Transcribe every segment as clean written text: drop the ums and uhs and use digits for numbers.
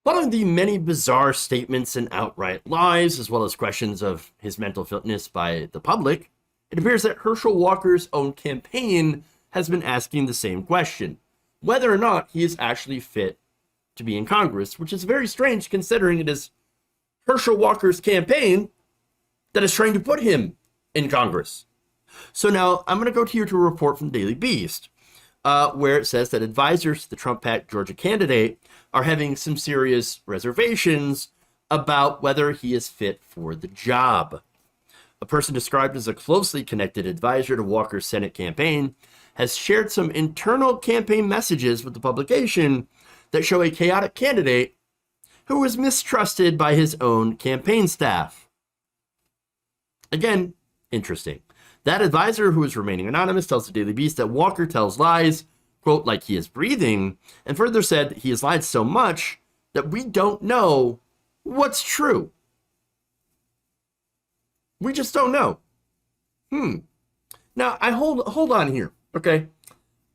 Following the many bizarre statements and outright lies, as well as questions of his mental fitness by the public, it appears that Herschel Walker's own campaign has been asking the same question, whether or not he is actually fit to be in Congress, which is very strange considering it is Herschel Walker's campaign that is trying to put him in Congress. So now I'm going to go here to a report from Daily Beast, where it says that advisors to the Trump-backed Georgia candidate are having some serious reservations about whether he is fit for the job. A person described as a closely connected advisor to Walker's Senate campaign has shared some internal campaign messages with the publication that show a chaotic candidate who was mistrusted by his own campaign staff. Again, interesting. That advisor, who is remaining anonymous, tells the Daily Beast that Walker tells lies, quote, like he is breathing, and further said he has lied so much that we don't know what's true. We just don't know. Now, I hold on here, okay?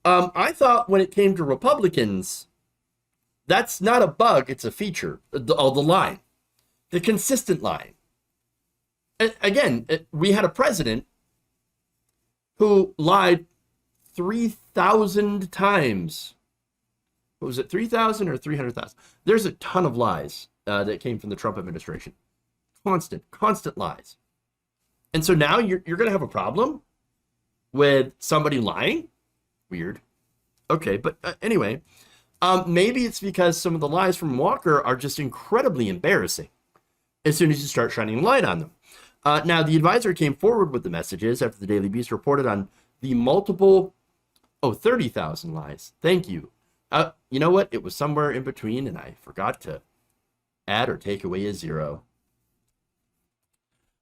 I thought when it came to Republicans, that's not a bug, it's a feature, the lying, the consistent lying. Again, we had a president who lied 3,000 times. What was it, 3,000 or 300,000? There's a ton of lies that came from the Trump administration. Constant lies. And so now you're going to have a problem with somebody lying? Weird. Okay, but anyway, maybe it's because some of the lies from Walker are just incredibly embarrassing as soon as you start shining light on them. Now, the advisor came forward with the messages after the Daily Beast reported on the multiple, 30,000 lies. Thank you. You know what? It was somewhere in between, and I forgot to add or take away a zero.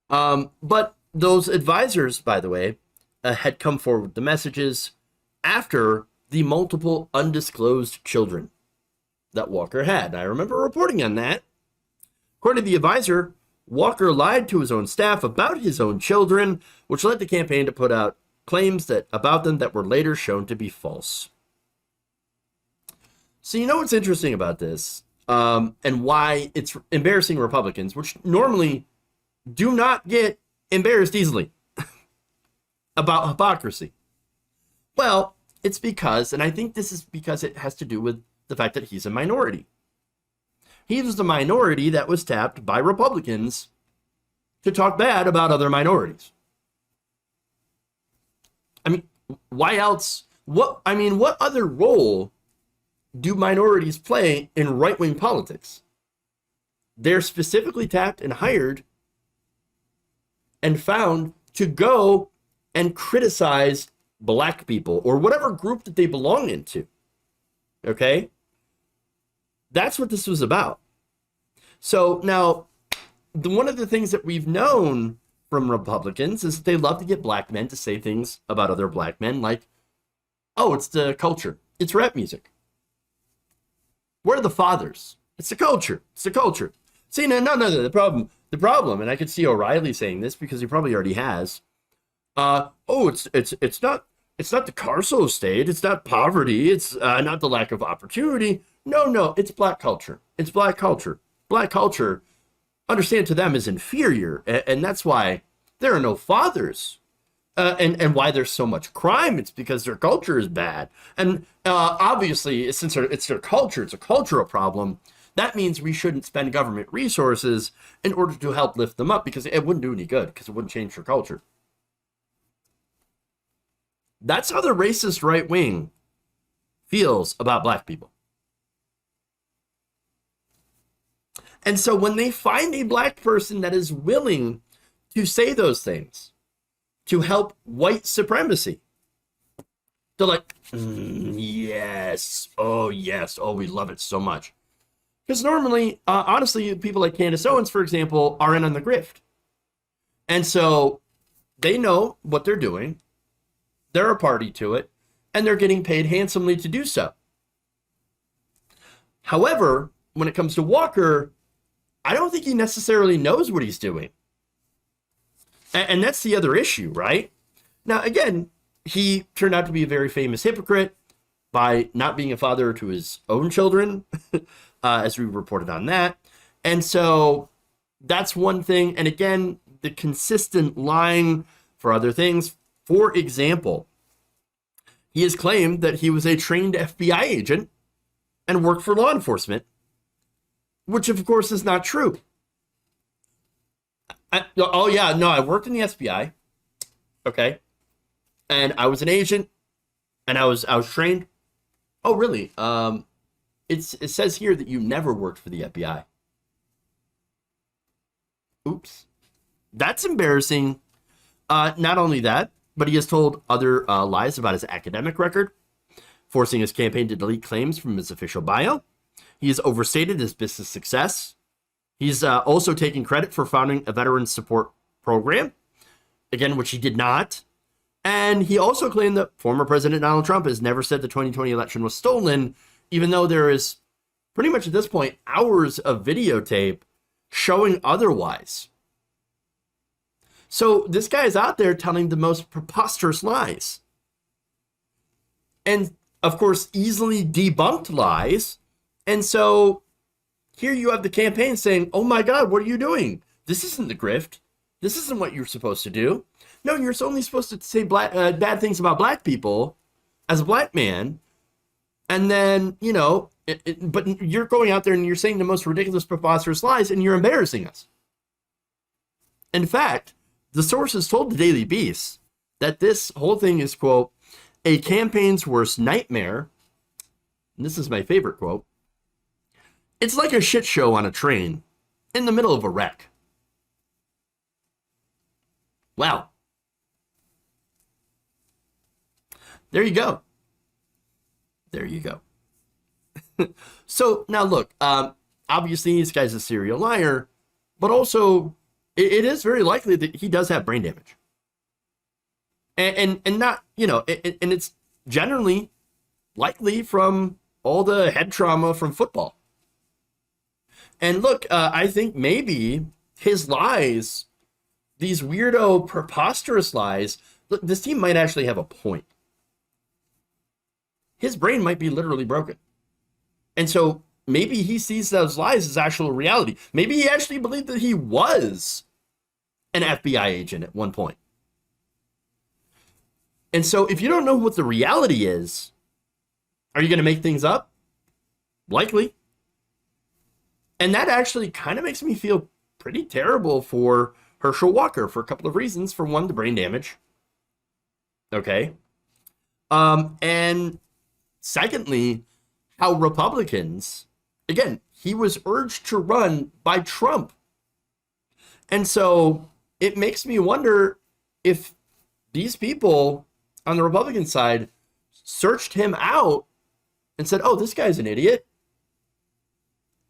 But those advisors, by the way, had come forward with the messages after the multiple undisclosed children that Walker had. I remember reporting on that. According to the advisor, Walker lied to his own staff about his own children, which led the campaign to put out claims about them that were later shown to be false. So you know what's interesting about this, and why it's embarrassing Republicans, which normally do not get embarrassed easily about hypocrisy. Well, it's because, and I think this is because it has to do with the fact that he's a minority. He was the minority that was tapped by Republicans to talk bad about other minorities. I mean, why else? What other role do minorities play in right-wing politics? They're specifically tapped and hired and found to go and criticize black people or whatever group that they belong into. Okay? That's what this was about. So now, one of the things that we've known from Republicans is that they love to get black men to say things about other black men like, oh, it's the culture. It's rap music. Where are the fathers? It's the culture. It's the culture. See, no, the problem, and I could see O'Reilly saying this because he probably already has. It's not the carceral state. It's not poverty. It's not the lack of opportunity. No, it's black culture. It's black culture. Black culture, understand, to them is inferior, and that's why there are no fathers. And why there's so much crime, it's because their culture is bad. And obviously, since it's their culture, it's a cultural problem, that means we shouldn't spend government resources in order to help lift them up, because it wouldn't do any good, because it wouldn't change their culture. That's how the racist right wing feels about black people. And so when they find a black person that is willing to say those things to help white supremacy, they're like, yes, oh, we love it so much. Because normally, honestly, people like Candace Owens, for example, are in on the grift. And so they know what they're doing. They're a party to it, and they're getting paid handsomely to do so. However, when it comes to Walker, I don't think he necessarily knows what he's doing. And that's the other issue, right? Now, again, he turned out to be a very famous hypocrite by not being a father to his own children. as we reported on that. And so that's one thing. And again, the consistent lying for other things. For example, he has claimed that he was a trained FBI agent and worked for law enforcement, which of course is not true. I worked in the FBI. Okay. And I was an agent and I was trained. Oh, really? It says here that you never worked for the FBI. Oops. That's embarrassing. Not only that, but he has told other lies about his academic record, forcing his campaign to delete claims from his official bio. He has overstated his business success. He's also taken credit for founding a veterans support program, again, which he did not. And he also claimed that former President Donald Trump has never said the 2020 election was stolen, even though there is pretty much at this point hours of videotape showing otherwise. So this guy is out there telling the most preposterous lies. And of course, easily debunked lies. And so here you have the campaign saying, oh my God, what are you doing? This isn't the grift. This isn't what you're supposed to do. No, you're only supposed to say bad things about black people as a black man. And then, but you're going out there and you're saying the most ridiculous, preposterous lies, and you're embarrassing us. In fact, the sources told the Daily Beast that this whole thing is, quote, a campaign's worst nightmare. And this is my favorite quote. It's like a shit show on a train in the middle of a wreck. Wow. There you go. There you go. So now look, obviously this guy's a serial liar, but also it is very likely that he does have brain damage. And not, and it's generally likely from all the head trauma from football. And look, I think maybe his lies, these weirdo, preposterous lies, look, this team might actually have a point. His brain might be literally broken. And so maybe he sees those lies as actual reality. Maybe he actually believed that he was an FBI agent at one point. And so if you don't know what the reality is, are you going to make things up? Likely. And that actually kind of makes me feel pretty terrible for Herschel Walker for a couple of reasons. For one, the brain damage. Okay. And secondly, how Republicans, again, he was urged to run by Trump. And so it makes me wonder if these people on the Republican side searched him out and said, oh, this guy's an idiot.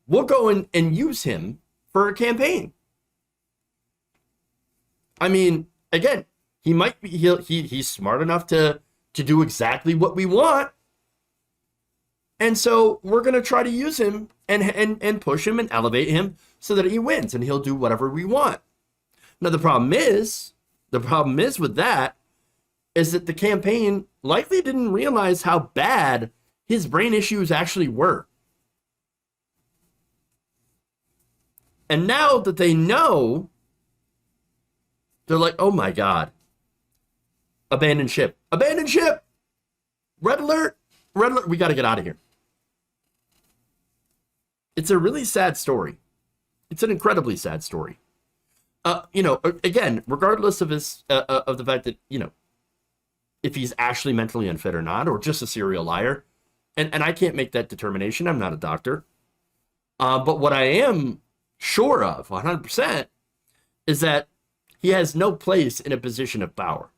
We'll go in and use him for a campaign. I mean, again, he might be, he's smart enough to do exactly what we want. And so we're going to try to use him and push him and elevate him so that he wins and he'll do whatever we want. Now, the problem is with that is that the campaign likely didn't realize how bad his brain issues actually were. And now that they know, they're like, oh my God, abandon ship, red alert, we got to get out of here. It's a really sad story. It's an incredibly sad story. Again, regardless of his, of the fact that, if he's actually mentally unfit or not, or just a serial liar, and I can't make that determination. I'm not a doctor. But what I am sure of 100% is that he has no place in a position of power.